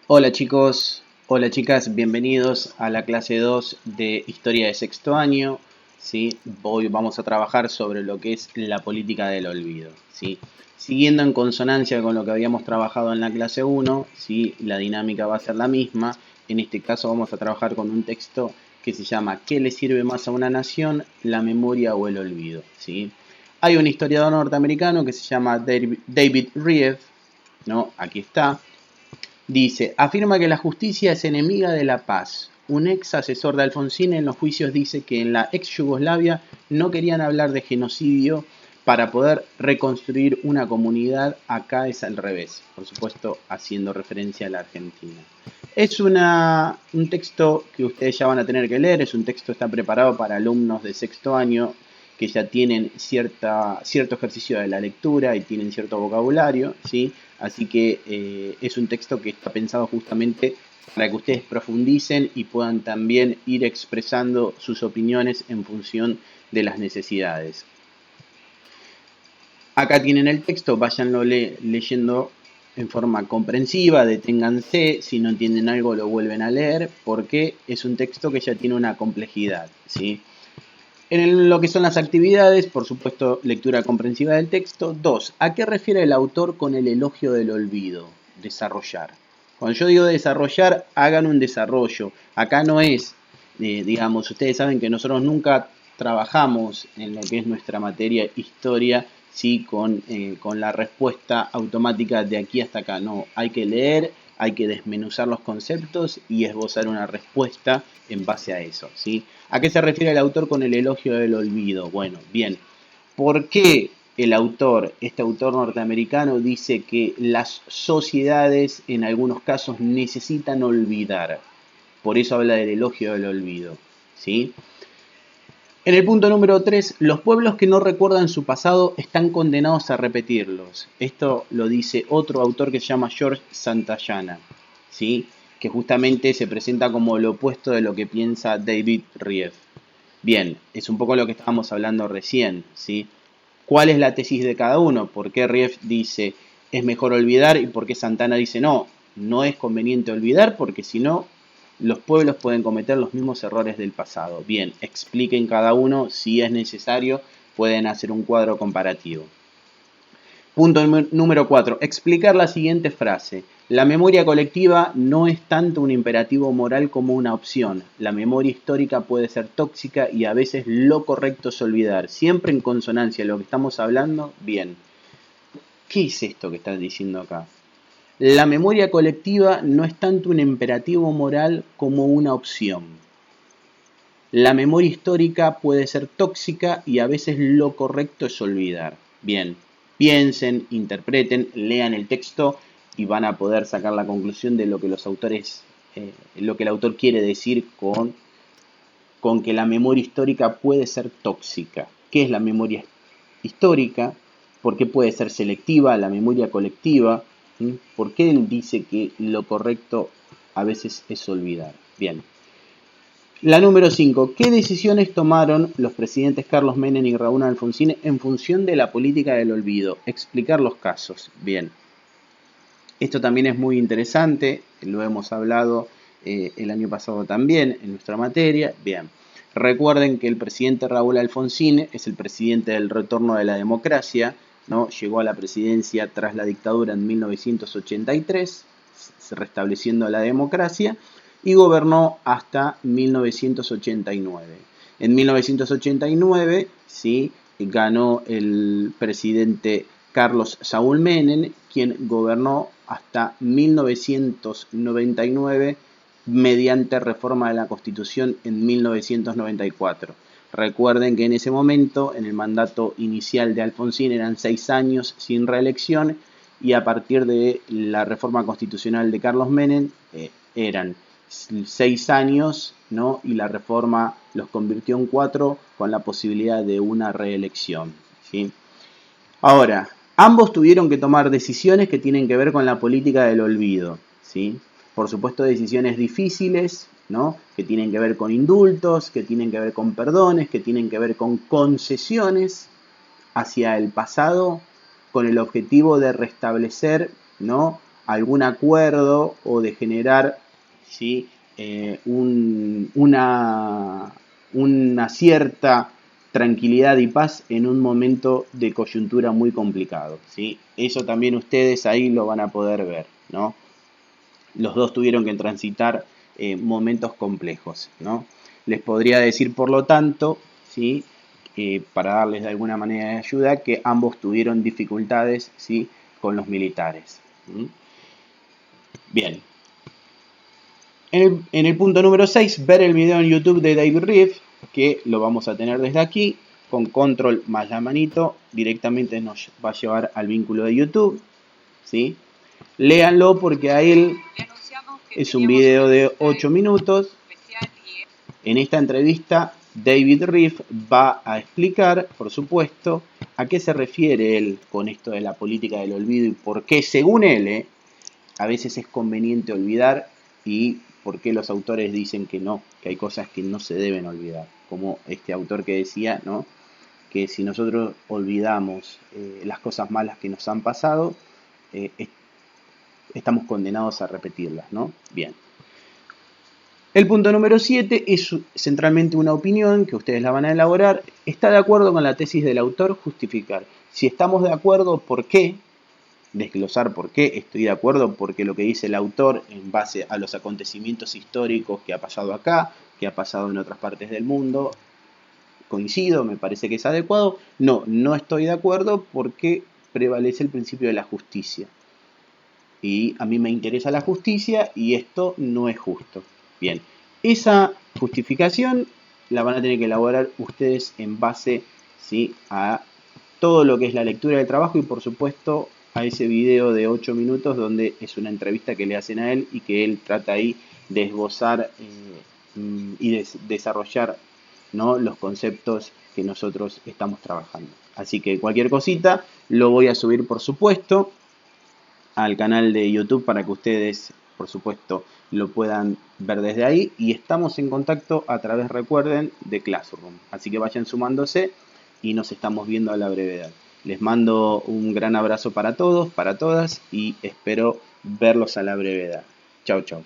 Hola chicos, hola chicas, bienvenidos a la clase 2 de Historia de sexto año. ¿Sí? Hoy vamos a trabajar sobre lo que es la política del olvido. ¿Sí? Siguiendo en consonancia con lo que habíamos trabajado en la clase 1, ¿sí? La dinámica va a ser la misma. En este caso vamos a trabajar con un texto que se llama ¿Qué le sirve más a una nación, la memoria o el olvido? ¿Sí? Hay un historiador norteamericano que se llama David Reeve, ¿no? Aquí está. Dice, afirma que la justicia es enemiga de la paz. Un ex asesor de Alfonsín en los juicios dice que en la ex Yugoslavia no querían hablar de genocidio para poder reconstruir una comunidad. Acá es al revés, por supuesto haciendo referencia a la Argentina. Es un texto que ustedes ya van a tener que leer, es un texto que está preparado para alumnos de sexto año que ya tienen cierto ejercicio de la lectura y tienen cierto vocabulario, ¿sí? Así que es un texto que está pensado justamente para que ustedes profundicen y puedan también ir expresando sus opiniones en función de las necesidades. Acá tienen el texto, váyanlo leyendo en forma comprensiva, deténganse, si no entienden algo lo vuelven a leer, porque es un texto que ya tiene una complejidad, ¿sí? En lo que son las actividades, por supuesto, lectura comprensiva del texto. 2. ¿A qué refiere el autor con el elogio del olvido? Desarrollar. Cuando yo digo desarrollar, hagan un desarrollo. Acá no es, digamos, ustedes saben que nosotros nunca trabajamos en lo que es nuestra materia historia, ¿sí? Con la respuesta automática de aquí hasta acá. No, hay que leer, hay que desmenuzar los conceptos y esbozar una respuesta en base a eso, ¿sí? ¿A qué se refiere el autor con el elogio del olvido? Bueno, bien, ¿por qué este autor norteamericano, dice que las sociedades en algunos casos necesitan olvidar? Por eso habla del elogio del olvido, ¿sí? En el punto número 3, los pueblos que no recuerdan su pasado están condenados a repetirlos. Esto lo dice otro autor que se llama George Santayana, ¿sí? Que justamente se presenta como lo opuesto de lo que piensa David Reeve. Bien, es un poco lo que estábamos hablando recién, ¿sí? ¿Cuál es la tesis de cada uno? ¿Por qué Reeve dice es mejor olvidar y por qué Santana dice no, no es conveniente olvidar porque si no los pueblos pueden cometer los mismos errores del pasado? Bien, expliquen cada uno, si es necesario, pueden hacer un cuadro comparativo. Punto número 4. Explicar la siguiente frase. La memoria colectiva no es tanto un imperativo moral como una opción. La memoria histórica puede ser tóxica y a veces lo correcto es olvidar. Siempre en consonancia a lo que estamos hablando, bien. ¿Qué es esto que están diciendo acá? La memoria colectiva no es tanto un imperativo moral como una opción. La memoria histórica puede ser tóxica y a veces lo correcto es olvidar. Bien, piensen, interpreten, lean el texto y van a poder sacar la conclusión de lo que los autores, lo que el autor quiere decir con que la memoria histórica puede ser tóxica. ¿Qué es la memoria histórica? ¿Por qué puede ser selectiva? La memoria colectiva. ¿Por qué él dice que lo correcto a veces es olvidar? Bien. La número 5. ¿Qué decisiones tomaron los presidentes Carlos Menem y Raúl Alfonsín en función de la política del olvido? Explicar los casos. Bien. Esto también es muy interesante, lo hemos hablado el año pasado también en nuestra materia. Bien. Recuerden que el presidente Raúl Alfonsín es el presidente del retorno de la democracia, ¿no? Llegó a la presidencia tras la dictadura en 1983, restableciendo la democracia, y gobernó hasta 1989. En 1989, ¿sí?, ganó el presidente Carlos Saúl Menem, quien gobernó hasta 1999 mediante reforma de la Constitución en 1994. Recuerden que en ese momento, en el mandato inicial de Alfonsín, eran 6 años sin reelección, y a partir de la reforma constitucional de Carlos Menem eran 6 años, ¿no? Y la reforma los convirtió en 4 con la posibilidad de una reelección, ¿sí? Ahora, ambos tuvieron que tomar decisiones que tienen que ver con la política del olvido, ¿sí? Por supuesto, decisiones difíciles, ¿no? Que tienen que ver con indultos, que tienen que ver con perdones, que tienen que ver con concesiones hacia el pasado, con el objetivo de restablecer, ¿no?, algún acuerdo o de generar, ¿sí? Una cierta tranquilidad y paz en un momento de coyuntura muy complicado, ¿sí? Eso también ustedes ahí lo van a poder ver, ¿no? Los dos tuvieron que transitar momentos complejos, ¿no? Les podría decir, por lo tanto, ¿sí? Para darles de alguna manera de ayuda, que ambos tuvieron dificultades, ¿sí? Con los militares. ¿Mm? Bien. En el punto número 6, ver el video en YouTube de David Riff, que lo vamos a tener desde aquí, con control más la manito, directamente nos va a llevar al vínculo de YouTube, ¿sí? Léanlo porque a él es un video de 8 minutos. En esta entrevista, David Riff va a explicar, por supuesto, a qué se refiere él con esto de la política del olvido y por qué, según él, a veces es conveniente olvidar y por qué los autores dicen que no, que hay cosas que no se deben olvidar. Como este autor que decía, ¿no? Que si nosotros olvidamos las cosas malas que nos han pasado, estamos condenados a repetirlas, ¿no? Bien. El punto número 7 es centralmente una opinión que ustedes la van a elaborar. ¿Está de acuerdo con la tesis del autor? Justificar. Si estamos de acuerdo, ¿por qué? Desglosar por qué estoy de acuerdo, porque lo que dice el autor en base a los acontecimientos históricos que ha pasado acá, que ha pasado en otras partes del mundo, coincido, me parece que es adecuado. No, no estoy de acuerdo porque prevalece el principio de la justicia. Y a mí me interesa la justicia y esto no es justo. Bien, esa justificación la van a tener que elaborar ustedes en base, ¿sí? A todo lo que es la lectura del trabajo y por supuesto a ese video de 8 minutos donde es una entrevista que le hacen a él y que él trata ahí de esbozar y de desarrollar, ¿no? Los conceptos que nosotros estamos trabajando. Así que cualquier cosita lo voy a subir, por supuesto, al canal de YouTube para que ustedes, por supuesto, lo puedan ver desde ahí. Y estamos en contacto a través, recuerden, de Classroom. Así que vayan sumándose y nos estamos viendo a la brevedad. Les mando un gran abrazo para todos, para todas y espero verlos a la brevedad. Chau, chau.